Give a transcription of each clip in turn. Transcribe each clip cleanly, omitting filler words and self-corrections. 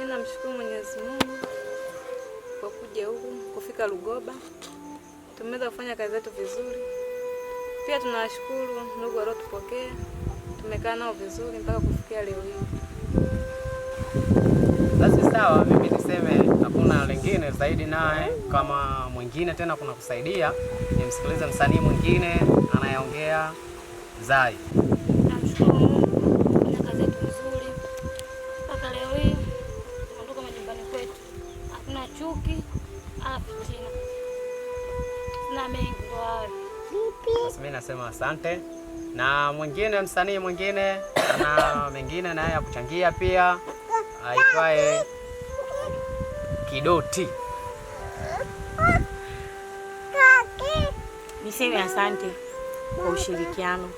Mimi namshukuru Mwenyezi Mungu kwa kuja huku kufika Lugoba. Tumeweza kufanya kazi zetu vizuri. Pia tunawashukuru ndugu waliotupokea. Tumekaa nao vizuri mpaka kufikia leo hii. Basi sawa, mimi niseme hakuna lingine zaidi naye kama mwingine tena kuna kusaidia. Nimsikilize msanii mwingine anayeongea Zai. Namshukuru Mungu kwa kazi yetu nzuri. Mpaka leo hii tunatoka majumbani kwetu. Hakuna chuki, fitina. Na mengi ndo hayo. Basi mimi nasema asante. Na mwingine msanii mwingine ana mengine naye ya kuchangia pia aitwaye Kidoti. Niseme asante kwa ushirikiano.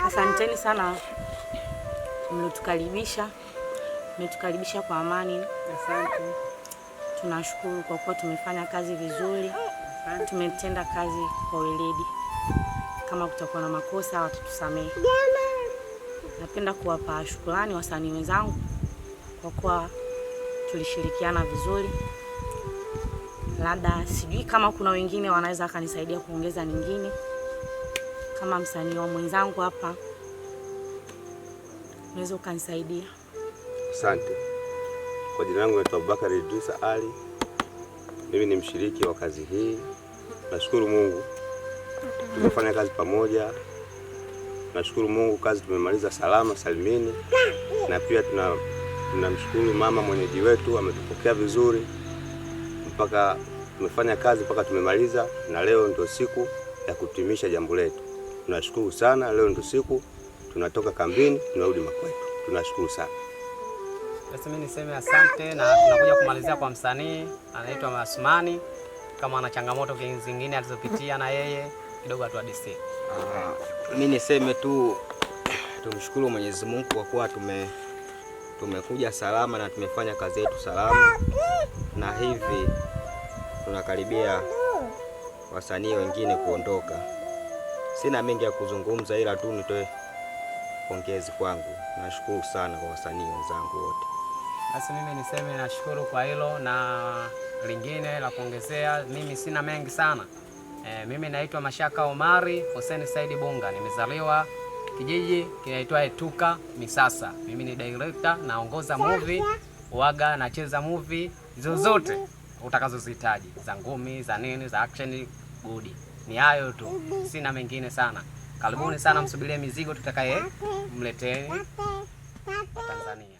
Asanteni sana mmetukaribisha kwa amani. Asante. Tunashukuru kwa kuwa tumefanya kazi vizuri. Tumetenda kazi kwa weledi. Kama kutakuwa na makosa watatusamehe. Napenda kuwapa shukrani wasanii wenzangu kwa kuwa tulishirikiana vizuri. Labda sijui kama kuna wengine wanaweza kanisaidia kuongeza nyingine. Kama msanii wa mwenzangu hapa unaweza ukanisaidia. Asante. Kwa jina langu naitwa Abubakar Idrisa Ali. Mimi ni mshiriki wa kazi hii. Nashukuru Mungu tumefanya kazi pamoja. Nashukuru Mungu kazi tumemaliza salama salimini. Na pia tunamshukuru mama mwenyeji wetu ametupokea vizuri mpaka tumefanya kazi mpaka tumemaliza, na leo ndio siku ya kutimisha jambo letu. Tunashukuru sana, leo ndio siku tunatoka kambini tunarudi makwetu. Tunashukuru sana. Basi mimi niseme asante na tunakuja kumalizia kwa msanii anaitwa Masumani, kama ana changamoto zingine alizopitia na yeye kidogo atuhadisie. Mimi niseme tu tumshukuru Mwenyezi Mungu kwa kuwa tumekuja salama na tumefanya kazi yetu salama, na hivi tunakaribia wasanii wengine kuondoka. Sina mengi ya kuzungumza ila tu nitoe pongezi kwangu. Nashukuru sana kwa wasanii wenzangu wote. Basi mimi niseme nashukuru kwa hilo, na lingine la kuongezea mimi sina mengi sana. Mimi naitwa Mashaka Omari Hussein Saidi Bunga. Nimezaliwa kijiji kinaitwa Etuka Misasa. Mimi ni director, naongoza movie, waga nacheza movie zozote utakazozihitaji, za ngumi, za nini, za action, good. Ni hayo tu. Sina mengine sana. Karibuni sana, msubirie mizigo tutakaye mleteni Tanzania.